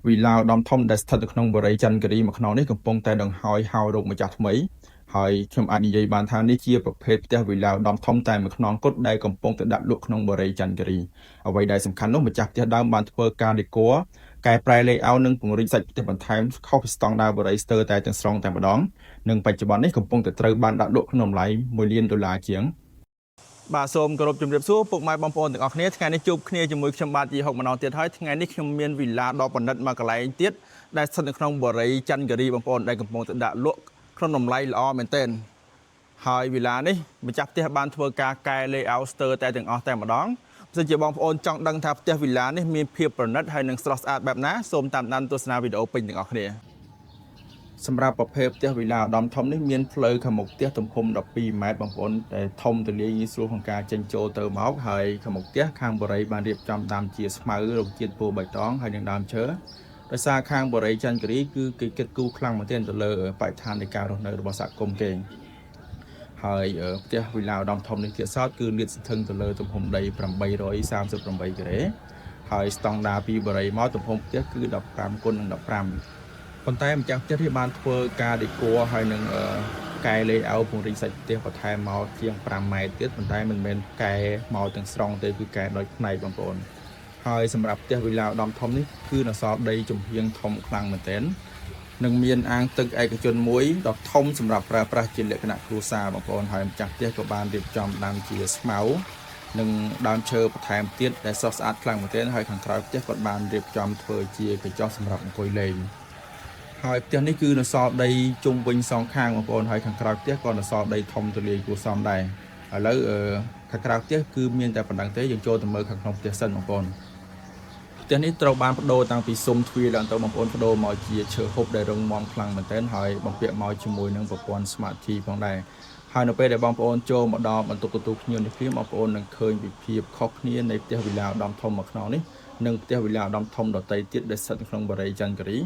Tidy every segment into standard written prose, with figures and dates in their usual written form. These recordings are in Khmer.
vì lao đom thom đã thật được nông bờ rây chân cái đi mà nó đấy cầm bông tay đằng hỏi hào rụng mà chặt mấy hỏi trong anh như vậy bàn thang đi chiaประเภทแต่vì lao đom thom tay mà nó cốt đây cầm bông tay đặt lụa nông bờ rây chân cái đi ở vậy đây สำคัญ nó mà chặtแต่ đam bàn thưaการđi cố cáiปลายเลยเอานึ่งปุ่งริสัยแต่บันทายเข้าไปสตองดาวบริสเตอร์แต่จังสตรองแต่มาดองนึ่งปัจจุบันนี้cầm bông tayត្រូវបានដាក់លក់ក្នុងឡៃ$1,000,000ជាង បាទសូមគោរពជំរាបសួរពុកម៉ែបងប្អូនទាំងអស់គ្នាថ្ងៃនេះជួបគ្នាជាមួយខ្ញុំបាទជីហុកម្ដងទៀតហើយថ្ងៃនេះខ្ញុំមានវីឡាដ៏ប្រណិតមកកន្លែងទៀតដែលស្ថិតនៅក្នុងបរិយាច័ន្ទគិរីបងប្អូនដែលកំពុងតែដាក់លក់ក្នុងតម្លៃល្អមែនទែនហើយវីឡានេះម្ចាស់ផ្ទះបានធ្វើការកែ layout ស្ទើរតែទាំងអស់តែម្ដងបើសិនជាបងប្អូនចង់ដឹងថាផ្ទះវីឡានេះមានភាពប្រណិតហើយនឹងស្រស់ស្អាតបែបណាសូមតាមដានទស្សនាវីដេអូពេញទាំងអស់គ្នាសម្រាប់ប្រភេទផ្ទះវីឡាឧត្តមធំនេះមានផ្លូវខាងមុខផ្ទះទំហំ12 ម៉ែត្របងប្អូនដែលធំទូលាយងាយស្រួលក្នុងការចេញចូលទៅមកហើយខាងមុខផ្ទះខាងបរិយាបានរៀបចំតាមជាស្មៅរុក្ខជាតិពូបៃតងហើយនឹងដើមឈើដោយសារខាងបរិយាច័ន្ទគិរីគឺគេគិតគូរខ្លាំងមែនទែនទៅលើបរិស្ថាននៃការរស់នៅរបស់សហគមន៍គេហើយផ្ទះវីឡាឧត្តមធំនេះទៀតសោតគឺលាតសន្ធឹងទៅលើទំហំដី838ការ៉េហើយស្តង់ដារពីបរិយាមកទំហំផ្ទះគឺ15 គុណនឹង 15 ប៉ុន្តែម្ចាស់ផ្ទះនេះបានធ្វើការដេគ័រហើយនឹងកែ layout ពង្រីកសាច់ផ្ទះបន្ថែមមកជាង5 ម៉ែត្រទៀតប៉ុន្តែមិនមែនកែមកទាំងស្រុងទេគឺកែដោយផ្នែកបងប្អូនហើយសម្រាប់ផ្ទះវីឡាឧត្តមធំនេះគឺនៅសល់ដីចំហៀងធំខ្លាំងមែនទែននឹងមានអាងទឹកឯកជនមួយដ៏ធំសម្រាប់ប្រើប្រាស់ជាលក្ខណៈគ្រួសារបងប្អូនហើយម្ចាស់ផ្ទះក៏បានរៀបចំដាំជាស្មៅនិងដើមឈើបន្ថែមទៀតដែលស្រស់ស្អាតខ្លាំងមែនទែនហើយខាងក្រោយផ្ទះក៏បានរៀបចំធ្វើជាកញ្ចក់សម្រាប់អង្គុយលេងហើយផ្ទះនេះគឺនៅសល់ដីជុំវិញសងខាងបងប្អូនហើយខាងក្រៅផ្ទះក៏នៅសល់ដីធំទូលាយគួរសមដែរឥឡូវខាងក្រៅផ្ទះគឺមានតែប៉ុណ្្នឹងទេយើងចូលទៅមើលខាងក្នុងផ្ទះសិនបងប្អូនផ្ទះនេះត្រូវបានបដូរតាំងពីស៊ុមទ្វារឡើងទៅបងប្អូនបដូរមកជាឈើហូបដែលរឹងមាំខ្លាំងមែនទែនហើយបំពាក់មកជាមួយនឹងប្រព័ន្ធ Smart Key ផងដែរហើយនៅពេលដែលបងប្អូនចូលមកដល់បន្ទប់ទទួលភ្ញៀវនេះបងប្អូននឹងឃើញពីភាពខុសគ្នានៃផ្ទះវីឡាឧត្តមធំមកខ្នងនេះនិងផ្ទះវីឡាឧត្តមធំដទៃទៀតដែលស្ថិតនៅក្នុងបរិយាច័ន្ទគិរី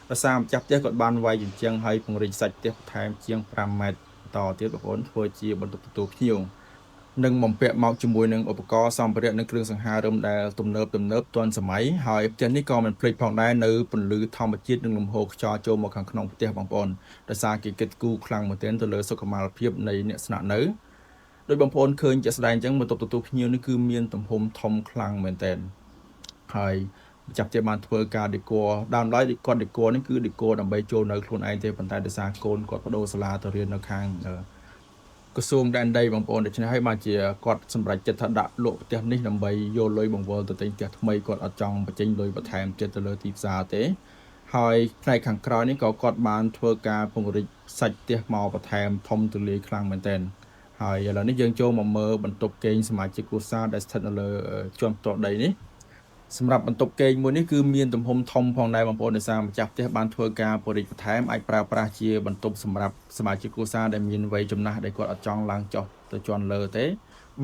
ដោយសារម្ចាស់ផ្ទះគាត់បានវាយជញ្ជាំងហើយពង្រីកសាច់ផ្ទះបន្ថែមជាង5 ម៉ែត្រតទៀតបងប្អូនធ្វើជាបន្ទប់ទទួលភ្ញៀវនិងបំពាក់មកជាមួយនឹងឧបករណ៍សម្ភារៈនិងគ្រឿងសង្ហារិមដែលទំនើបទាន់សម័យហើយផ្ទះនេះក៏មិនភ្លេចផងដែរនៅពន្លឺធម្មជាតិនិងលំហូរខ្យល់ចូលមកខាងក្នុងផ្ទះបងប្អូនដោយសារគេគិតគូរខ្លាំងមែនទែនទៅលើសុខុមាលភាពនៃអ្នកស្នាក់នៅដោយបងប្អូនឃើញជាក់ស្ដែងអញ្ចឹងបន្ទប់ទទួលភ្ញៀវនេះគឺមានទំហំធំខ្លាំងមែនទែនហើយម្ចាស់ផ្ទះបានធ្វើការដេគ័រដើមឡើយគាត់ដេគ័រនេះគឺដេគ័រដើម្បីចូលនៅខ្លួនឯងទេប៉ុន្តែដោយសារកូនគាត់បដូរសាលាទៅរៀននៅខាងក្រសួងដែនដីបងប្អូនដូច្នេះហើយបានជាគាត់សម្រេចចិត្តថាដាក់លក់ផ្ទះនេះដើម្បីយកលុយបង្វិលទៅទិញផ្ទះថ្មីគាត់អត់ចង់បញ្ចេញលុយបន្ថែមទៀតទៅលើទីផ្សារទេហើយផ្នែកខាងក្រោយនេះក៏គាត់បានធ្វើការពង្រីកសាច់ផ្ទះមកបន្ថែមធំទូលាយខ្លាំងមែនទែនហើយឥឡូវនេះយើងចូលមកមើលបន្ទប់គេងសមាជិកគ្រួសារដែលស្ថិតនៅលើជាន់ផ្ទាល់ដីនេះសម្រាប់បន្ទប់គេងមួយនេះគឺមានទំហំធំផងដែរបងប្អូនដោយសារម្ចាស់ផ្ទះបានធ្វើការពង្រីកបន្ថែមអាចប្រើប្រាស់ជាបន្ទប់សម្រាប់សមាជិកគ្រួសារដែលមានវ័យចំណាស់ដែលគាត់អត់ចង់ឡើងចុះទៅជាន់លើទេ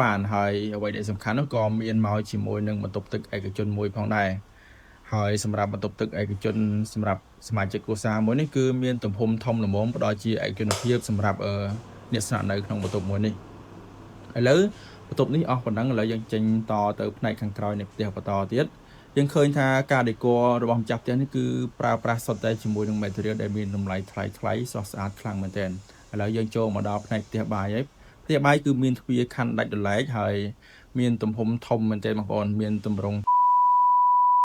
បានហើយអ្វីដែលសំខាន់នោះក៏មានមកជាមួយនឹងបន្ទប់ទឹកឯកជនមួយផងដែរហើយសម្រាប់បន្ទប់ទឹកឯកជនសម្រាប់សមាជិកគ្រួសារមួយនេះគឺមានទំហំធំល្មមផ្ដល់ជាឯកជនភាពសម្រាប់អ្នកស្នាក់នៅក្នុងបន្ទប់មួយនេះឥឡូវបន្ទប់នេះអស់ប៉ុណ្ណឹងឥឡូវយើងចេញតទៅផ្នែកខាងក្រោយនៃផ្ទះបន្តទៀតយើងឃើញថាការដេគ័ររបស់ម្ចាស់ផ្ទះនេះគឺប្រើប្រាស់សុទ្ធតែជាមួយនឹង material ដែលមានតម្លៃថ្លៃស្រស់ស្អាតខ្លាំងមែនទែនឥឡូវយើងចូលមកដល់ផ្នែកផ្ទះបាយហើយផ្ទះបាយគឺមានទ្វារខណ្ឌដាច់ដោយឡែកហើយមានទំហំធំមែនទែនបងប្អូនមានទម្រង់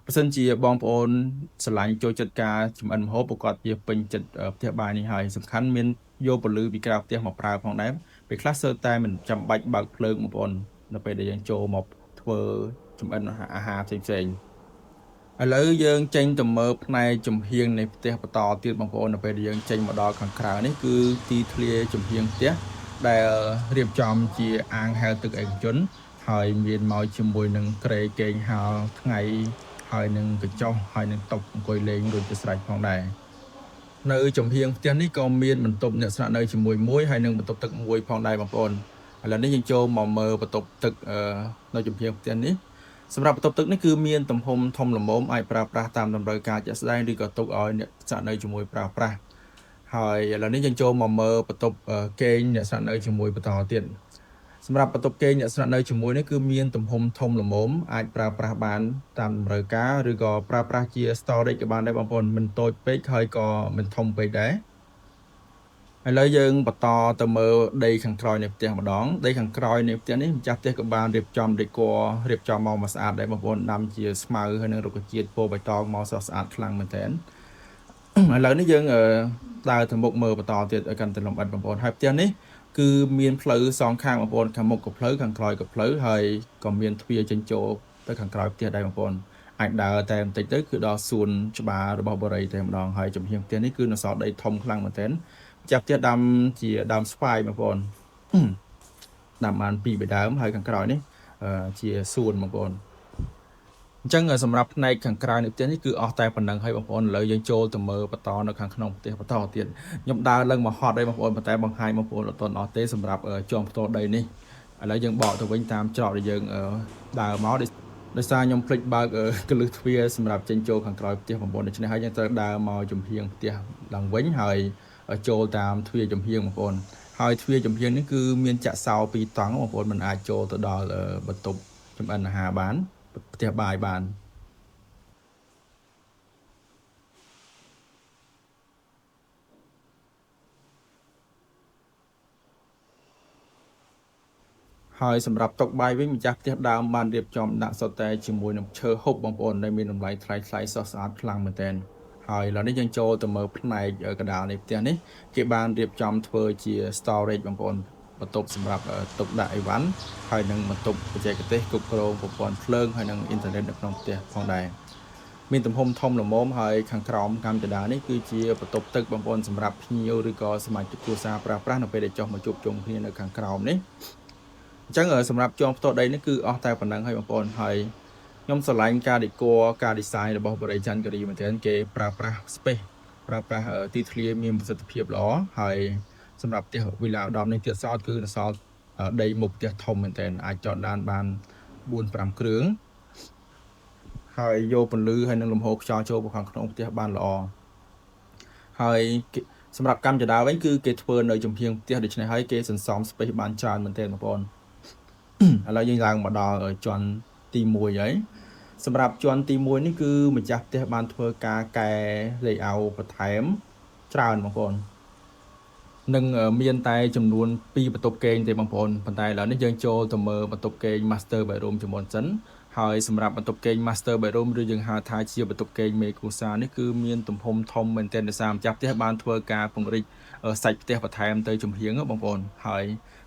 បើសិនជាបងប្អូនស្រឡាញ់ចូលចិត្តការចម្អិនម្ហូបប្រកបជាពេញចិត្តផ្ទះបាយនេះហើយសំខាន់មានយកពន្លឺពីក្រៅផ្ទះមកប្រើផងដែរពេលខ្លះសើតែមិនចាំបាច់បើកភ្លើងបងប្អូននៅពេលដែលយើងចូលមកធ្វើចម្អិនអាហារផ្សេងឥឡូវយើងចេញទៅមើលផ្នែកចំហៀងនៃផ្ទះបន្តទៀតបងប្អូននៅពេលដែលយើងចេញមកដល់ខាងក្រៅនេះគឺទីធ្លាចំហៀងផ្ទះដែលរៀបចំជាអាងហែលទឹកឯកជនហើយមានមកជាមួយនឹងគ្រែគេងហាលថ្ងៃហើយនឹងកញ្ចុះហើយនឹងតុអង្គុយលេងរួចជាស្រេចផងដែរនៅចំហៀងផ្ទះនេះក៏មានបន្ទប់អ្នកស្នាក់នៅជាមួយមួយហើយនឹងបន្ទប់ទឹកមួយផងដែរបងប្អូនឥឡូវនេះយើងចូលមកមើលបន្ទប់ទឹកនៅចំហៀងផ្ទះនេះសម្រាប់បន្ទប់ទឹកនេះគឺមានទំហំធំល្មមអាចប្រើប្រាស់តាមតម្រូវការជាក់ស្ដែងឬក៏ទុកឲ្យអ្នកស្នាក់នៅជាមួយប្រើប្រាស់ហើយឥឡូវនេះយើងចូលមកមើលបន្ទប់គេងអ្នកស្នាក់នៅជាមួយបន្តទៀតឥ សម្រាប់បន្ទប់គេងអ្នកស្នាក់នៅជាមួយនេះគឺមានទំហំធំល្មមអាចប្រើប្រាស់បានតាមតម្រូវការឬក៏ប្រើប្រាស់ជា storage ក៏បានដែរបងប្អូនមិនតូចពេកហើយក៏មិនធំពេកដែរឥឡូវយើងបន្តទៅមើលដីខាងក្រោយនៃផ្ទះម្ដងដីខាងក្រោយនៃផ្ទះនេះម្ចាស់ផ្ទះក៏បានរៀបចំដេគ័ររៀបចំមកស្អាតដែរបងប្អូនដាំជាស្មៅហើយនឹងរុក្ខជាតិពណ៌បៃតងមកស្រស់ស្អាតខ្លាំងមែនទែនឥឡូវនេះយើងដើរទៅមុខមើលបន្តទៀតឲ្យកាន់តែលម្អិតបងប្អូនហើយផ្ទះនេះគឺមានផ្លូវសងខាងបងប្អូនខាងមុខក៏ផ្លូវខាងក្រោយក៏ផ្លូវហើយក៏មានទ្វារចេញចូលទៅខាងក្រោយផ្ទះដែរបងប្អូនអាចដើរតែបន្តិចទៅគឺដល់សួនច្បាររបស់បរិយតែម្ដងហើយចំហៀងផ្ទះនេះគឺនៅសល់ដីធំខ្លាំងមែនទែនចាប់ផ្ទះដាំជាដើមស្វាយបងប្អូនដាំបាន2 3ដើមហើយខាងក្រោយនេះជាសួនបងប្អូនអញ្ចឹងសម្រាប់ផ្នែកខាងក្រៅនៃផ្ទះនេះគឺអស់តែប៉ុណ្្នឹងហើយបងប្អូនឥឡូវយើងចូលទៅមើលបន្តនៅខាងក្នុងផ្ទះបន្តទៀតខ្ញុំដើរឡើងមកហត់ហើយបងប្អូនប៉ុន្តែបង្ហាញបងប្អូនអត់ទាន់អស់ទេសម្រាប់ជាន់ផ្ទាល់ដីនេះឥឡូវយើងបកទៅវិញតាមច្រកដែលយើងដើរមកដោយសារខ្ញុំភ្លេចបើកកលឹះទ្វារសម្រាប់ចេញចូលខាងក្រោយផ្ទះបងប្អូនដូច្នេះហើយយើងត្រូវដើរមកចំហៀងផ្ទះឡើងវិញហើយចូលតាមទ្វារចំហៀងបងប្អូនហើយទ្វារចំហៀងនេះគឺមានចាក់សោ2តង់បងប្អូនមិនអាចចូលទៅដល់បន្ទប់ចម្អិនអាហារបានផ្ទះបាយបានហើយសម្រាប់តុបាយវិញម្ចាស់ផ្ទះដើមបានរៀបចំដាក់សុទ្ធតែជាមួយនឹងឈើហូបបងប្អូនដែលមានតម្លៃថ្លៃស្រស់ស្អាតខ្លាំងមែនទែនហើយឥឡូវនេះយើងចូលទៅមើលផ្នែកកណ្ដាលនៃផ្ទះនេះគេបានរៀបចំធ្វើជា storage បងប្អូនបន្ទប់សម្រាប់ទុកដាក់អីវ៉ាន់ហើយនឹងបន្ទប់បច្ចេកទេសគ្រប់គ្រងប្រព័ន្ធភ្លើងហើយនឹងអ៊ីនធឺណិតនៅក្នុងផ្ទះផងដែរមានទំហំធំល្មមហើយខាងក្រោមកាំកណ្ដាលនេះគឺជាបន្ទប់ទឹកបងប្អូនសម្រាប់ភ្ញៀវឬក៏សមាជិកគ្រួសារប្រើប្រាស់នៅពេលដែលចុះមកជួបជុំគ្នានៅខាងក្រោមនេះអញ្ចឹងសម្រាប់ជាន់ផ្ទាល់ដីនេះគឺអស់តែប៉ុណ្្នឹងហើយបងប្អូនហើយខ្ញុំស្រឡាញ់ការដេគ័រការ design របស់បរិយាច័ន្ទការីមែនទែនគេប្រើប្រាស់ space ប្រើប្រាស់ទីធ្លាមានប្រសិទ្ធភាពល្អហើយសម្រាប់ផ្ទះវិឡាឧត្តមនេះទៀតសោតគឺនៅសល់ដីមុខផ្ទះធំមែនទែនអាចចតឡានបាន 4-5 គ្រឿងហើយយកពន្លឺហើយនឹងលំហូរខ្យល់ចូលខាងក្នុងផ្ទះបានល្អហើយសម្រាប់កម្មចដាវិញគឺគេធ្វើនៅចំហៀងផ្ទះដូច្នេះហើយគេសន្សំ space បានច្រើនមែនទែនបងប្អូនឥឡូវយើងឡើងមកដល់ជាន់ទី1ហើយសម្រាប់ជាន់ទី1នេះគឺម្ចាស់ផ្ទះបានធ្វើការកែ layout បន្ថែមច្រើនបងប្អូននឹងមានតែចំនួន2បន្ទប់គេងទេបងប្អូនប៉ុន្តែឥឡូវនេះយើងចូលទៅមើលបន្ទប់គេង master bedroom ជាមុនសិនហើយសម្រាប់បន្ទប់គេង master bedroom ឬយើងហៅថាជាបន្ទប់គេងមេគ្រួសារនេះគឺមានទំហំធំមែនទែនដោយសារម្ចាស់ផ្ទះបានធ្វើការពង្រីកសាច់ផ្ទះបន្ថែមទៅចំហៀងបងប្អូនហើយ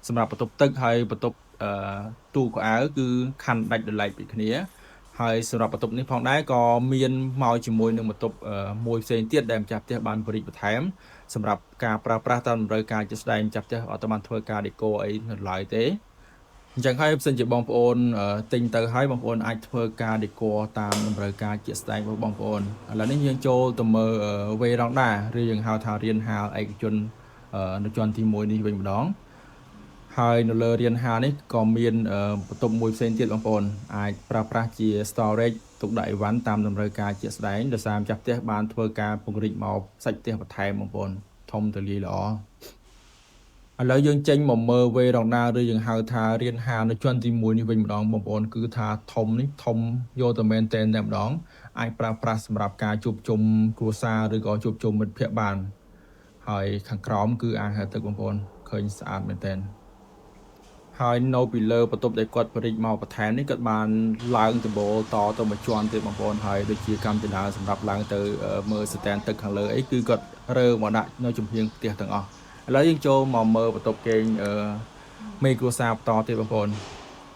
សម្រាប់បន្ទប់ទឹកហើយបន្ទប់ទូកៅអៅគឺខណ្ឌដាច់ដោយឡែកពីគ្នាហើយសម្រាប់បន្ទប់នេះផងដែរក៏មានមកជាមួយនឹងបន្ទប់មួយផ្សេងទៀតដែលម្ចាស់ផ្ទះបានបរិយាបន្ថែមសម្រាប់ការប្រើប្រាស់តាមតម្រូវការជាក់ស្ដែងម្ចាស់ផ្ទះអត់បានធ្វើការដេកូអីនៅឡើយទេអញ្ចឹងហើយបើសិនជាបងប្អូនទិញទៅហើយបងប្អូនអាចធ្វើការដេកូតាមតម្រូវការជាក់ស្ដែងរបស់បងប្អូនឥឡូវនេះយើងចូលទៅមើលវេរ៉ង់ដាឬយើងហៅថារៀនហាលឯកជននៅជាន់ទី1នេះវិញម្ដងហើយនៅលើរៀនហាលនេះក៏មានបន្ទប់មួយផ្សេងទៀតបងប្អូនអាចប្រើប្រាស់ជា storage ទុកដាក់អីវ៉ាន់តាមតម្រូវការជាក់ស្ដែងដោយសារម្ចាស់ផ្ទះបានធ្វើការពង្រីកមកសាច់ផ្ទះបន្ថែមបងប្អូនធំទូលាយល្អឥឡូវយើងចេញមកមើលវេរ៉ង់ដាឬយើងហៅថារៀនហាលនៅជាន់ទី1នេះវិញម្ដងបងប្អូនគឺថាធំនេះធំយកទៅមែនតែម្ដងអាចប្រើប្រាស់សម្រាប់ការជួបជុំគ្រួសារឬក៏ជួបជុំមិត្តភ័ក្តិបានហើយខាងក្រោមគឺអាងហែលទឹកបងប្អូនឃើញស្អាតមែនទែនហើយនៅពីលើបន្ទប់ដែលគាត់បរិចមកបន្ថែមនេះគាត់បានឡើងដំបូលតទៅមួយជាន់ទៀតបងប្អូនហើយដូចជាកម្មចនាសម្រាប់ឡើងទៅមើលស្តែនទឹកខាងលើអីគឺគាត់រើមកដាក់នៅចំហៀងផ្ទះទាំងអស់ឥឡូវយើងចូលមកមើលបន្ទប់គេងមេគ្រួសារបន្តទៀតបងប្អូន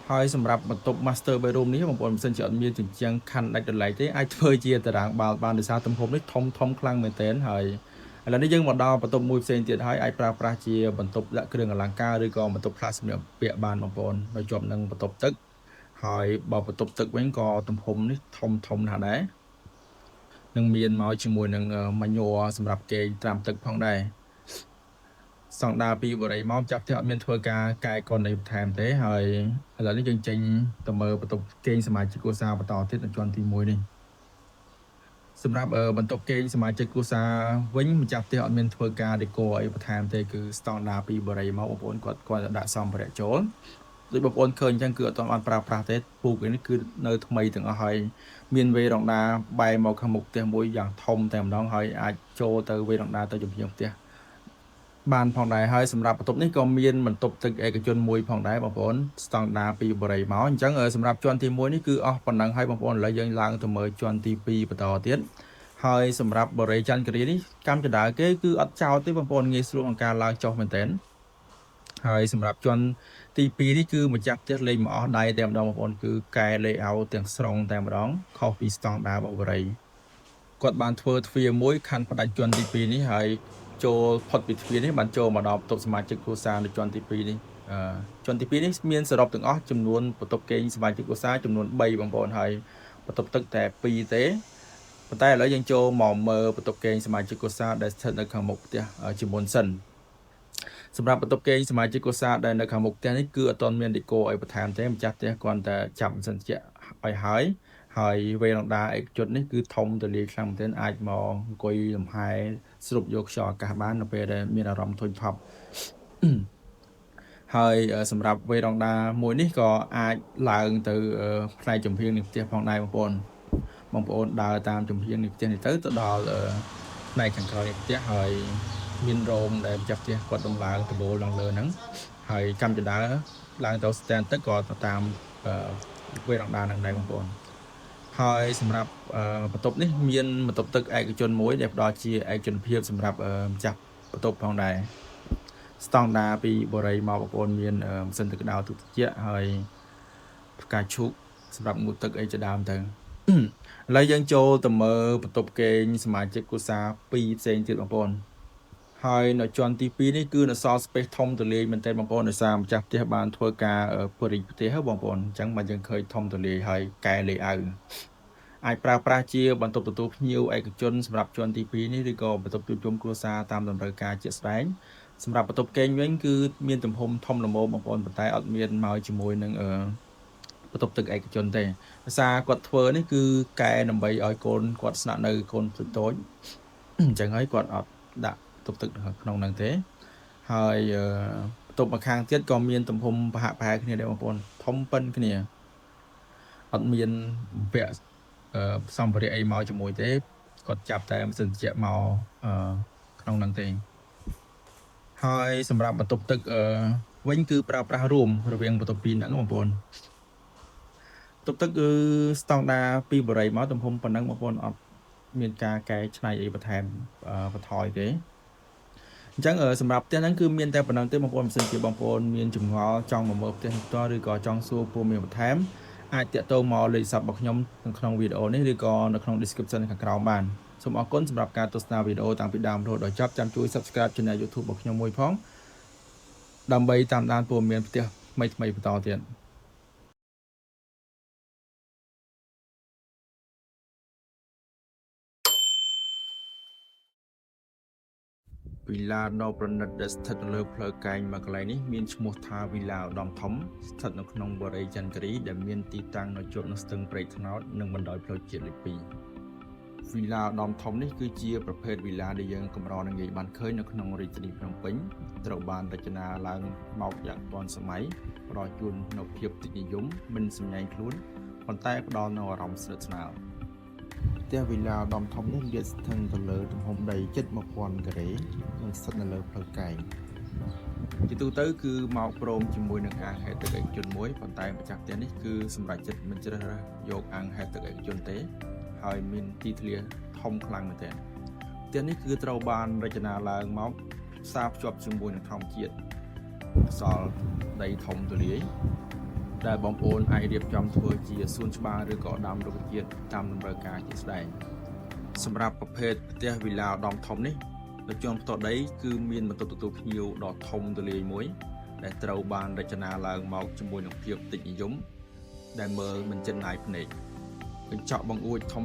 ហើយសម្រាប់បន្ទប់ master bedroom នេះបងប្អូនមិនសិនជាអត់មានជញ្ជាំងខណ្ឌដាច់ដោយឡែកទេអាចធ្វើជាតារាងបាល់បានដោយសារទំហំនេះធំខ្លាំងមែនទែនហើយឥឡូវនេះយើងមកដល់បន្ទប់មួយផ្សេងទៀតហើយអាចប្រើប្រាស់ជាបន្ទប់ដាក់គ្រឿងអលង្ការឬក៏បន្ទប់ផ្លាសម្រាប់ពាក់បានបងប្អូននៅជាប់នឹងបន្ទប់ទឹកហើយបើបន្ទប់ទឹកវិញក៏ទំហំនេះធំណាស់ដែរនឹងមានមកជាមួយនឹងម៉ាញ៉ូសម្រាប់គេងត្រាំទឹកផងដែរសង្ដាពីបរិយមកចាប់ផ្ទះអត់មានធ្វើការកែកុនអីបន្ថែមទេហើយឥឡូវនេះយើងចេញទៅមើលបន្ទប់គេងសមាជិកគ្រួសារបន្តទៀតនៅជាន់ទី1នេះសម្រាប់បន្ទប់គេងសមាជិកគ្រួសារវិញម្ចាស់ផ្ទះអត់មានធ្វើការដេកូអីបន្ថែមទេគឺស្តង់ដារពីបរិយមកបងប្អូនគាត់ដាក់សម្ភារៈចូល ដោយបងប្អូនឃើញអញ្ចឹងគឺអត់ទាន់បានប្រើប្រាស់ទេពូកនេះគឺនៅថ្មីទាំងអស់ហើយមានវេរ៉ង់ដាបែរមកខាងមុខផ្ទះមួយយ៉ាងធំតែម្ដងហើយអាចចូលទៅវេរ៉ង់ដាទៅចំហៀងផ្ទះបានផងដែរហើយសម្រាប់បន្ទប់នេះក៏មានបន្ទប់ទឹកឯកជនមួយផងដែរបងប្អូនស្តង់ដាពីបរិយាមកអញ្ចឹងសម្រាប់ជាន់ទី1នេះគឺអស់ប៉ុណ្ណឹងហើយបងប្អូនឥឡូវយើងឡើងទៅមើលជាន់ទី2បន្តទៀតហើយសម្រាប់បរិយាច័ន្ទគិរីនេះកម្មចដាគេគឺអត់ចោតទេបងប្អូនងាយស្រួលក្នុងការឡើងចុះមែនទែនហើយសម្រាប់ជាន់ទី2នេះគឺម្ចាស់ផ្ទះលេងមកអស់ដៃតែម្ដងបងប្អូនគឺកែ layout ទាំងស្រុងតែម្ដងខុសពីស្តង់ដារបស់បរិយាគាត់បានធ្វើទ្វារមួយខណ្ឌផ្ដាច់ជាន់ទី2នេះហើយចូលផុតពីទ្វារនេះបានចូលមកដល់បន្ទប់សមាជិកគ្រួសារនៅជាន់ទី2នេះជាន់ទី2នេះមានសរុបទាំងអស់ចំនួនបន្ទប់គេងសមាជិកគ្រួសារចំនួន3បងប្អូនហើយបន្ទប់ទឹកតែ2ទេប៉ុន្តែឥឡូវយើងចូលមកមើលបន្ទប់គេងសមាជិកគ្រួសារដែលស្ថិតនៅខាងមុខផ្ទះជាមុនសិនសម្រាប់បន្ទប់គេងសមាជិកគ្រួសារដែលនៅខាងមុខផ្ទះនេះគឺអត់ទាន់មានដេកូអីបន្ថែមទេម្ចាស់ផ្ទះគ្រាន់តែចាប់ម៉ាស៊ីនត្រជាក់ឲ្យហើយវេរ៉ង់ដាឯកជននេះគឺធំទូលាយខ្លាំងមែនទែនអាចមកអង្គុយលំហែស្រូបយកខ្យល់អាកាសបាននៅពេលដែលមានអារម្មណ៍ធុញថប់ហើយសម្រាប់វេរ៉ង់ដាមួយនេះក៏អាចឡើងទៅផ្នែកចំហៀងនៃផ្ទះផងដែរបងប្អូនដើរតាមចំហៀងនៃផ្ទះនេះទៅដល់ផ្នែកខាងក្រោយនៃផ្ទះហើយមានរោមដែលម្ចាស់ផ្ទះគាត់ដំឡើងដបូលឡើងលើហ្នឹងហើយកម្មចដាឡើងទៅស្ទែនទឹកក៏ទៅតាមវេរ៉ង់ដាហ្នឹងដែរបងប្អូនហើយសម្រាប់បន្ទប់នេះមានបន្ទប់ទឹកឯកជនមួយដែលផ្ដល់ជាឯកជនភាពសម្រាប់ម្ចាស់បន្ទប់ផងដែរស្តង់ដាពីបរិយាមកបងប្អូនមានម៉ាស៊ីនទឹកក្តៅទុកត្រជាក់ហើយផ្កាឈូកសម្រាប់ងូតទឹកអីជាដើមទៅឥឡូវយើងចូលទៅមើលបន្ទប់គេងសមាជិកគ្រួសារ2ផ្សេងទៀតបងប្អូនហើយនៅជាន់ទី2នេះគឺនៅសល់ space ធំទូលាយមែនទែនបងប្អូនដោយសារម្ចាស់ផ្ទះបានធ្វើការពរិញផ្ទះបងប្អូនអញ្ចឹងមកយើងឃើញធំទូលាយហើយកែ layout អាចប្រើប្រាស់ជាបន្ទប់ទទួលភ្ញៀវឯកជនសម្រាប់ជាន់ទី2នេះឬក៏បន្ទប់ជួបជុំគ្រួសារតាមតម្រូវការជាក់ស្ដែងសម្រាប់បន្ទប់គេងវិញគឺមានទំហំធំល្មមបងប្អូនប៉ុន្តែអត់មានមកជាមួយនឹងបន្ទប់ទឹកឯកជនទេភាសាគាត់ធ្វើនេះគឺកែដើម្បីឲ្យកូនគាត់ស្នាក់នៅកូនតូចអញ្ចឹងហើយគាត់អត់ដាក់បន្ទប់ទឹកក្នុងហ្នឹងទេហើយបន្ទប់ម្ខាងទៀតក៏មានទំហំប្រហាក់ប្រហែលគ្នាដែរបងប្អូនធំប៉ុនគ្នាអត់មានពាក់សម្ភារៈអីមកជាមួយទេគាត់ចាប់តែម៉ាស៊ីនត្រជាក់មកក្នុងហ្នឹងទេហើយសម្រាប់បន្ទប់ទឹកវិញគឺប្រើប្រាស់រួមរវាងបន្ទប់ពីរហ្នឹងបងប្អូនបន្ទប់ទឹកគឺស្តង់ដាពីបរិយាមកទំហំប៉ុណ្ណឹងបងប្អូនអត់មានការកែច្នៃអីបន្ថែមបន្ថយទេអញ្ចឹងសម្រាប់ផ្ទះហ្នឹងគឺមានតែប៉ុណ្ណឹងទេបងប្អូនបើសិនជាបងប្អូនមានចម្ងល់ចង់មកមើលផ្ទះនេះផ្ទាល់ឬក៏ចង់សួរព័ត៌មានបន្ថែមអាចតាក់ទងមកលេខទូរស័ព្ទរបស់ខ្ញុំក្នុងវីដេអូនេះឬក៏នៅក្នុង description ខាងក្រោមបានសូមអរគុណសម្រាប់ការទស្សនាវីដេអូតាំងពីដើមរហូតដល់ចប់ចាំជួយ Subscribe Channel YouTube របស់ខ្ញុំមួយផងដើម្បីតាមដានព័ត៌មានផ្ទះថ្មីៗបន្តទៀតវិឡាដ៏ប្រណិតដែលស្ថិតនៅលើផ្លូវកែងមួយកន្លែងនេះមានឈ្មោះថាវិឡាឧត្តមធំស្ថិតនៅក្នុងបរិយាច័ន្ទគិរីដែលមានទីតាំងនៅជាប់នឹងស្ទឹងព្រែកត្នោតនិងបណ្ដោយផ្លូវជាតិលេខ2វិឡាឧត្តមធំនេះគឺជាប្រភេទវិឡាដែលយើងកម្រនឹងងាយបានឃើញនៅក្នុងរាជធានីភ្នំពេញត្រូវបានរចនាឡើងមកយ៉ាងទាន់សម័យផ្ដល់ជូននូវភាពតិចនិយមមិនសម្ញែងខ្លួនប៉ុន្តែផ្ដល់នូវអារម្មណ៍ស្និទ្ធស្នាលផ្ទះវិឡាឧត្តមធំនេះលាតស្ថិតទៅលើទំហំដីជិត 1000 ការ៉េនិងស្ថិតនៅលើផ្លូវកែងជាទូទៅគឺមកព្រមជាមួយនឹងអាងហែលទឹកឯកជនមួយប៉ុន្តែម្ចាស់ផ្ទះនេះគឺសម្រាប់ចិត្តមិនជ្រើសរើសយកអាងហែលទឹកឯកជនទេហើយមានទីធ្លាធំខ្លាំងមែនទែនផ្ទះនេះគឺត្រូវបានរចនាឡើងមកផ្សារភ្ជាប់ជាមួយនឹងធម្មជាតិសល់ដីធំទូលាយដែលបងប្អូនអាចរៀបចំធ្វើជាសួនច្បារឬក៏ដាំរុក្ខជាតិតាមតម្រូវការជាក់ស្ដែងសម្រាប់ប្រភេទផ្ទះវិឡាឧត្តមធំនេះនៅជាន់ផ្ទាល់ដីគឺមានបន្ទប់ទទួលភ្ញៀវដ៏ធំទូលាយមួយដែលត្រូវបានរចនាឡើងមកជាមួយនឹងភាពតិចនិយមដែលមើលមិនចំណាយភ្នែកកញ្ចក់បង្អួចធំ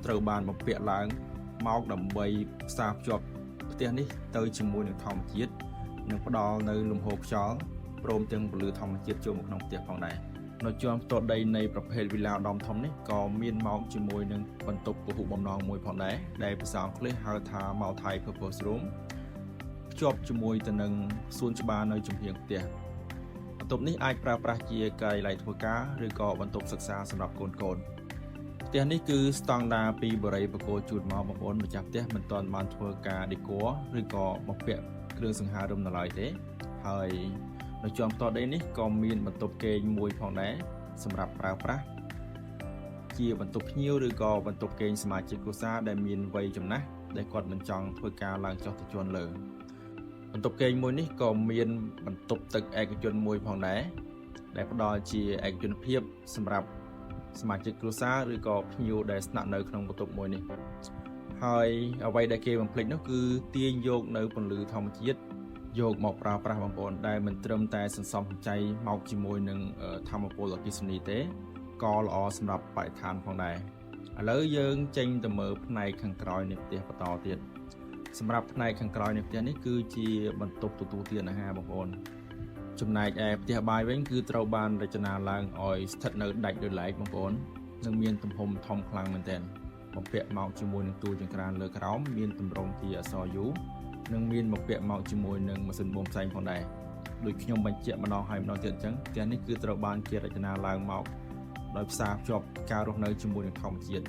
ត្រូវបានបំពាក់ឡើងមកដើម្បីផ្សារភ្ជាប់ផ្ទះនេះទៅជាមួយនឹងធម្មជាតិនិងផ្ដល់នូវលំហូរខ្យល់ព្រមទាំងពន្លឺធម្មជាតិចូលមកក្នុងផ្ទះផងដែរនៅជាន់ផ្ទាល់ដីនៃប្រភេទវិឡាឧត្តមធំនេះក៏មានមកជាមួយនឹងបន្ទប់ពហុបំណងមួយផងដែរដែលភាសាអង់គ្លេសហៅថា Multi Purpose Room ភ្ជាប់ជាមួយទៅនឹងសួនច្បារនៅចំហៀងផ្ទះប បន្ទប់នេះអាចប្រើប្រាស់ជាការិយាល័យធ្វើការឬក៏បន្ទប់សិក្សាសម្រាប់កូនៗផ្ទះនេះគឺស្តង់ដារពីបរិយាបកជូនមកបងប្អូនម្ចាស់ផ្ទះមិនទាន់បានធ្វើការដេគ័រឬក៏បំពាក់គ្រឿងសង្ហារឹមនៅឡើយទេហើយនៅជាន់ផ្ទាល់ដីនេះក៏មានបន្ទប់គេងមួយផងដែរសម្រាប់ប្រើប្រាស់ជាបន្ទប់ភ្ញៀវឬក៏បន្ទប់គេងសមាជិកគ្រួសារដែលមានវ័យចំណាស់ដែលគាត់មិនចង់ធ្វើការឡើងចុះទៅជាន់លើបន្ទប់គេងមួយនេះក៏មានបន្ទប់ទឹកឯកជនមួយផងដែរដែលផ្ដល់ជាឯកជនភាពសម្រាប់សមាជិកគ្រួសារឬក៏ភ្ញៀវដែលស្នាក់នៅក្នុងបន្ទប់មួយនេះហើយអ្វីដែលគេបំភ្លេចនោះគឺទាញយកនៅពន្លឺធម្មជាតិយកមកប្រើប្រាស់បងប្អូនដែលមិនត្រឹមតែសន្សំសំចៃមកជាមួយនឹងធម្មពលអគ្គិសនីទេក៏ល្អសម្រាប់បរិស្ថានផងដែរឥឡូវយើងចេញទៅមើលផ្នែកខាងក្រោយនៃផ្ទះបន្តទៀតសម្រាប់ផ្នែកខាងក្រោយនៃផ្ទះនេះគឺជាបន្ទប់ទទួលទានអាហារបងប្អូនចំណែកឯផ្ទះបាយវិញគឺត្រូវបានរចនាឡើងឲ្យស្ថិតនៅដាច់ដោយឡែកបងប្អូននិងមានទំហំធំខ្លាំងមែនទែនបំពាក់មកជាមួយនឹងទូចង្ក្រានលើក្រោមមានទម្រង់ជាអក្សរ U និងមានបំពាក់មកជាមួយនឹងម៉ាស៊ីនបូមផ្សែងផងដែរដូចខ្ញុំបញ្ជាក់ម្ដងហើយម្ដងទៀតអញ្ចឹងផ្ទះនេះគឺត្រូវបានគេរចនាឡើងមកដោយផ្សារភ្ជាប់ការរស់នៅជាមួយនឹងធម្មជាតិ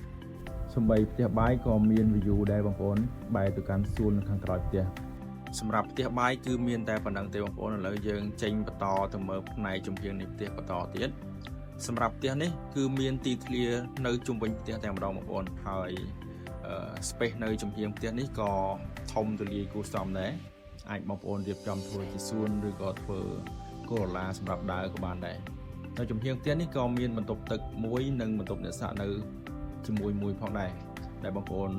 សម្បីផ្ទះបាយក៏មាន view ដែរបងប្អូនបែរទៅកាន់សួននៅខាងក្រោយផ្ទះសម្រាប់ផ្ទះបាយគឺមានតែប៉ុណ្្នឹងទេបងប្អូនឥឡូវយើងចេញបន្តទៅមើលផ្នែកចំហៀងនៃផ្ទះបន្តទៀតសម្រាប់ផ្ទះនេះគឺមានទីធ្លានៅជុំវិញផ្ទះតែម្ដងបងប្អូនហើយ space នៅចំហៀងផ្ទះនេះក៏ធំទូលាយគួរសមដែរអាចបងប្អូនរៀបចំធ្វើជាសួនឬក៏ធ្វើកូឡាសម្រាប់ដើរក៏បានដែរនៅចំហៀងផ្ទះនេះក៏មានបន្ទប់ទឹកមួយនិងបន្ទប់អ្នកសាក់នៅជាមួយមួយផងដែរដែលបងប្អូន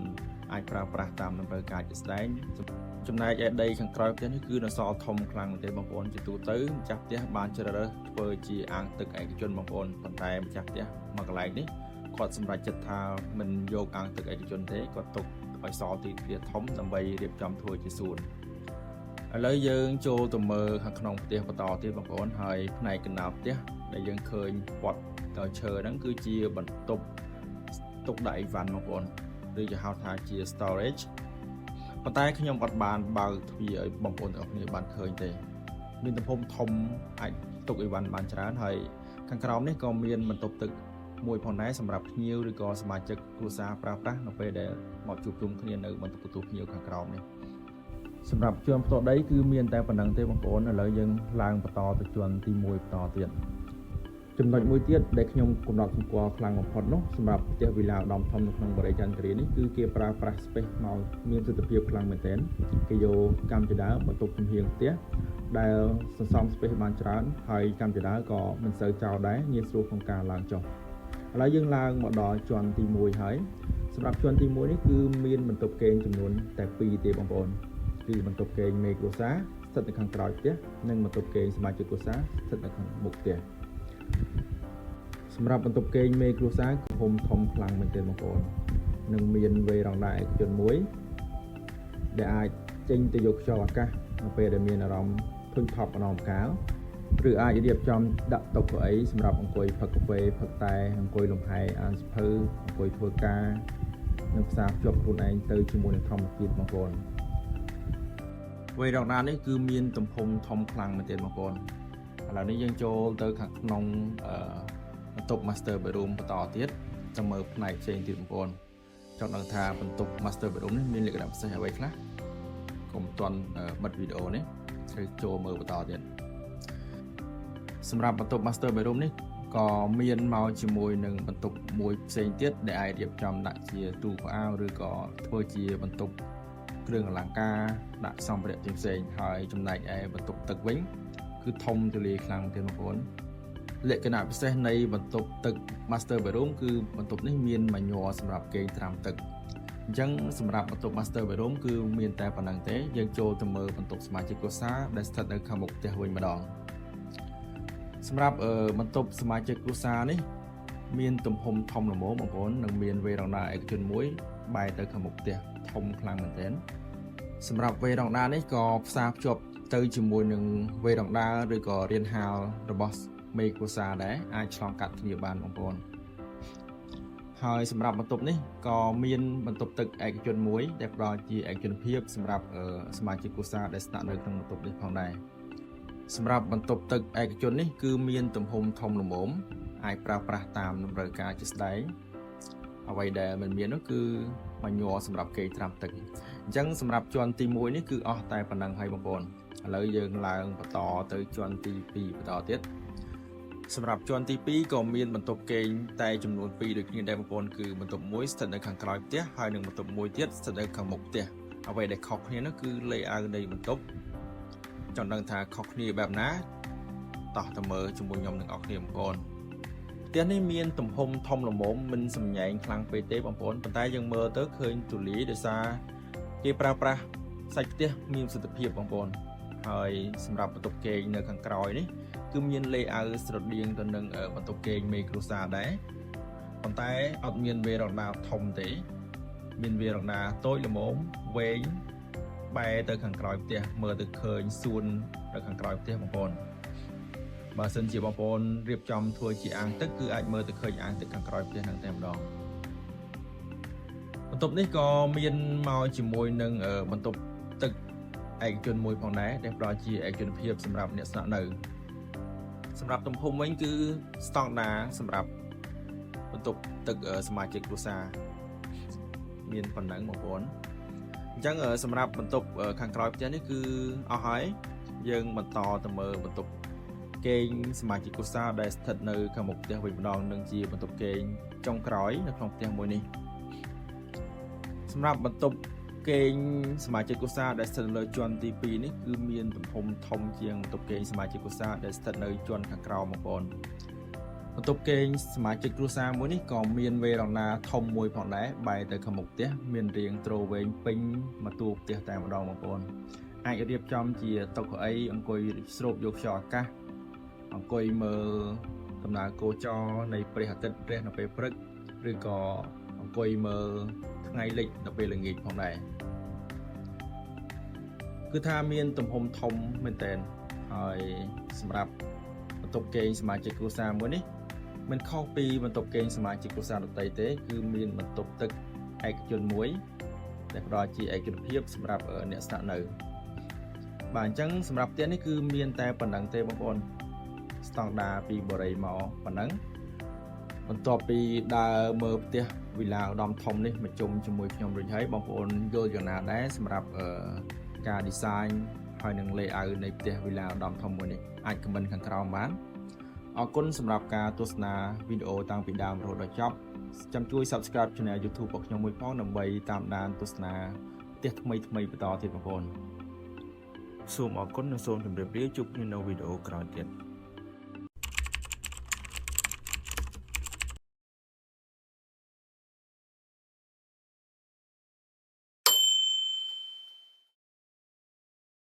អាចប្រើប្រាស់តាមតម្រូវការជាក់ស្ដែងចំណែកឯដីខាងក្រោយផ្ទះនេះគឺនៅសល់ធំខ្លាំងមែនទេបងប្អូនជាទូទៅម្ចាស់ផ្ទះបានជ្រើសរើសធ្វើជាអាងទឹកឯកជនបងប្អូនប៉ុន្តែម្ចាស់ផ្ទះមួយកន្លែងនេះគាត់សម្រេចចិត្តថាមិនយកអាងទឹកឯកជនទេគាត់ទុកឲ្យសល់ទីធ្លាធំដើម្បីរៀបចំធ្វើជាសួនឥឡូវយើងចូលទៅមើលខាងក្នុងផ្ទះបន្តទៀតបងប្អូនហើយផ្នែកកណ្ដាលផ្ទះដែលយើងឃើញព័ទ្ធដោយឈើហ្នឹងគឺជាបន្ទប់ទុកដាក់អីវ៉ាន់បងប្អូនឬជាហៅថាជា storage ប៉ុន្តែខ្ញុំអត់បានបើកទ្វារឲ្យបងប្អូនទាំងអស់គ្នាបានឃើញទេមានទំហំធំអាចទុកអីវ៉ាន់បានច្រើនហើយខាងក្រោមនេះក៏មានបន្ទប់ទឹកមួយផងដែរសម្រាប់ភ្ញៀវឬក៏សមាជិកគ្រួសារប្រើប្រាស់នៅពេលដែលមកជួបជុំគ្នានៅបន្ទប់ទទួលភ្ញៀវខាងក្រោមនេះសម្រាប់ជាន់ផ្ទាល់ដីគឺមានតែប៉ុណ្្នឹងទេបងប្អូនឥឡូវយើងឡើងបន្តទៅជាន់ទី1បន្តទៀតចំណុចមួយទៀតដែលខ្ញុំកំណត់សម្គាល់ខ្លាំងបំផុតនោះសម្រាប់ផ្ទះវិឡាឧត្តមធំនៅក្នុងបរិយាចន្ទរានេះគឺគេប្រើប្រាស់ space មកមានទិដ្ឋភាពខ្លាំងមែនទែនគេយកកម្មចដាបន្ទប់ចំហៀងផ្ទះដែលសន្សំ space បានច្រើនហើយកម្មចដាក៏មិនសូវចោលដែរងាយស្រួលក្នុងការឡើងចុះឥឡូវយើងឡើងមកដល់ជាន់ទី1ហើយសម្រាប់ជាន់ទី1នេះគឺមានបន្ទប់គេងចំនួនតែ2ទេបងប្អូនគឺបន្ទប់គេងមេគ្រួសារស្ថិតនៅខាងក្រោយផ្ទះនិងបន្ទប់គេងសមាជិកគ្រួសារស្ថិតនៅខាងមុខផ្ទះសម្រាប់បន្ទប់គេងមេគ្រួសារគឺធំខ្លាំងមែនទែនបងប្អូននិងមានវេរ៉ង់ដាឯកជនមួយដែលអាចចេញទៅយកខ្យល់អាកាសនៅពេលដែលមានអារម្មណ៍ធុញថប់អនមកាលឬអាចរៀបចំដាក់តុកៅអីសម្រាប់អង្គុយផឹកកាហ្វេផឹកតែអង្គុយលំហែអានសៀវភៅអង្គុយធ្វើការនិងផ្សារភ្ជាប់ខ្លួនឯងទៅជាមួយនឹងធម្មជាតិបងប្អូនវេរ៉ង់ដានេះគឺមានទំហំធំខ្លាំងមែនទែនបងប្អូនឥឡូវនេះយើងចូលទៅខាងក្នុងបន្ទប់ master bedroom បន្តទៀតចាំមើលផ្នែកផ្សេងទៀតបងប្អូនចង់ដឹងថាបន្ទប់ master bedroom នេះមានលក្ខណៈពិសេសអ្វីខ្លះកុំទាន់បិទវីដេអូនេះត្រូវចូលមើលបន្តទៀតសម្រាប់បន្ទប់ master bedroom នេះក៏មានមកជាមួយនឹងបន្ទប់មួយផ្សេងទៀតដែលអាចរៀបចំដាក់ជាទូខោអាវឬក៏ធ្វើជាបន្ទប់គ្រឿងអលង្ការដាក់សម្ភារៈផ្សេងៗហើយចំណែកឯបន្ទប់ទឹកវិញគឺធំទូលាយខ្លាំងទៀតបងប្អូនលក្ខណៈពិសេសនៃបន្ទប់ទឹក master bedroom គឺបន្ទប់នេះមានម៉ាញ័រសម្រាប់គេងត្រាំទឹកអញ្ចឹងសម្រាប់បន្ទប់ master bedroom គឺមានតែប៉ុណ្្នឹងទេយើងចូលទៅមើលបន្ទប់សមាជិកគ្រួសារដែលស្ថិតនៅខាងមុខផ្ទះវិញម្ដងសម្រាប់បន្ទប់សមាជិកគ្រួសារនេះមានទំហំធំល្មមបងប្អូននិងមានវេរ៉ង់ដាឯកជនមួយបែរទៅខាងមុខផ្ទះធំខ្លាំងមែនទែនសម្រាប់វេរ៉ង់ដានេះក៏ផ្សារភ្ជាប់ទៅជាមួយនឹងវេរ៉ង់ដាឬក៏រានហាលរបស់មេគ្រួសារដែរអាចឆ្លងកាត់គ្នាបានបងប្អូនហើយសម្រាប់បន្ទប់នេះក៏មានបន្ទប់ទឹកឯកជនមួយដែលផ្ដល់ជាឯកជនភាពសម្រាប់សមាជិកគ្រួសារដែលស្នាក់នៅក្នុងបន្ទប់នេះផងដែរ សម្រាប់បន្ទប់ទឹកឯកជននេះគឺមានទំហំធំល្មមអាចប្រើប្រាស់តាមតម្រូវការជាក់ស្ដែងអ្វីដែលមិនមាននោះគឺបញ្ញ័រសម្រាប់គេត្រាំទឹកអញ្ចឹងសម្រាប់ជាន់ទី1នេះគឺអស់តែប៉ុណ្ណឹងហើយបងប្អូនឥឡូវយើងឡើងបន្តទៅជាន់ទី2បន្តទៀតសម្រាប់ជាន់ទី2ក៏មានបន្ទប់គេងតែចំនួន2ដូចគ្នាដែរបងប្អូនគឺបន្ទប់មួយស្ថិតនៅខាងក្រោយផ្ទះហើយនិងបន្ទប់មួយទៀតស្ថិតនៅខាងមុខផ្ទះអ្វីដែលខុសគ្នានោះគឺ layout នៃបន្ទប់ចង់ដឹងថាខុសគ្នាបែបណាតោះទៅមើលជាមួយខ្ញុំនឹងអស់គ្នាបងប្អូនផ្ទះនេះមានទំហំធំល្មមមិនសម្ញែងខ្លាំងពេកទេបងប្អូនប៉ុន្តែយើងមើលទៅឃើញទូលាយដោយសារគេប្រើប្រាស់សាច់ផ្ទះមានប្រសិទ្ធភាពបងប្អូនហើយសម្រាប់បន្ទប់គេងនៅខាងក្រោយនេះគឺមាន layout ស្រដៀងទៅនឹងបន្ទប់គេងមេគ្រួសារដែរប៉ុន្តែអត់មានវេរ៉ាដាធំទេមានវេរ៉ាដាតូចល្មមវែងបែរទៅខាងក្រោយផ្ទះមើលទៅឃើញសួនទៅខាងក្រោយផ្ទះបងប្អូនបើសិនជាបងប្អូនរៀបចំធ្វើជាអាងទឹកគឺអាចមើលទៅឃើញអាងទឹកខាងក្រោយផ្ទះហ្នឹងតែម្ដងបន្ទប់នេះក៏មានមកជាមួយនឹងបន្ទប់ទឹកឯកជនមួយផងដែរដែលផ្ដល់ជាឯកជនភាពសម្រាប់អ្នកស្នាក់នៅសម្រាប់ទំហំវិញគឺស្តង់ដារសម្រាប់បន្ទប់ទឹកសមាជិកគ្រួសារមានប៉ុណ្ណឹងបងប្អូនអញ្ចឹងសម្រាប់បន្ទប់ខាងក្រោយផ្ទះនេះគឺអស់ហើយយើងបន្តទៅមើលបន្ទប់គេងសមាជិកគ្រួសារដែលស្ថិតនៅខាងមុខផ្ទះវិញម្ដងនឹងជាបន្ទប់គេងចុងក្រោយនៅក្នុងផ្ទះមួយនេះសម្រាប់បន្ទប់គេងសមាជិកគ្រួសារដែលស្ថិតនៅជាន់ទី2នេះគឺមានទំហំធំជាងបន្ទប់គេងសមាជិកគ្រួសារដែលស្ថិតនៅជាន់ខាងក្រោមបងប្អូនបន្ទប់គេងសមាជិកគ្រួសារមួយនេះក៏មានវេរ៉ាដាធំមួយផងដែរបែរទៅខាងមុខផ្ទះមានរាងទ្រវែងពេញមកតួផ្ទះតែម្ដងបងប្អូនអាចរៀបចំជាតុកៅអីអង្គុយស្រូបយកខ្យល់អាកាសអង្គុយមើលដំណើរគោចរនៃព្រះអាទិត្យរះនៅពេលព្រឹកឬក៏អង្គុយមើលថ្ងៃលិចនៅពេលល្ងាចផងដែរគឺថាមានទំហំធំមែនទែនហើយសម្រាប់បន្ទប់គេងសមាជិកគ្រួសារមួយនេះមិនខុសពីបន្ទប់គេងសមាជិកគ្រួសារដទៃទេគឺមានបន្ទប់ទឹកឯកជនមួយដែលផ្ដល់ជាឯកភាពសម្រាប់អ្នកស្នាក់នៅបាទអញ្ចឹងសម្រាប់ផ្ទះនេះគឺមានតែប៉ុណ្្នឹងទេបងប្អូនស្តង់ដារពីបរិយាមកប៉ុណ្ណឹងបន្ទាប់ពីដើរមើលផ្ទះវិឡាឧត្តមធំនេះមកជុំជាមួយខ្ញុំរួចហើយបងប្អូនយល់យ៉ាងណាដែរសម្រាប់ការ design ហើយនឹង layout នៃផ្ទះវិឡាឧត្តមធំមួយនេះអាច comment ខាងក្រោមបានអរគុណសម្រាប់ការទស្សនាវីដេអូតាំងពីដើមរហូតដល់ចប់ចាំជួយ Subscribe Channel YouTube របស់ខ្ញុំមួយផងដើម្បីតាមដានទស្សនាផ្ទះថ្មីបន្តទៀតបងប្អូនសូមអរគុណនិងសូមជម្រាបលាជួបគ្នានៅវីដេអូក្រោយទៀត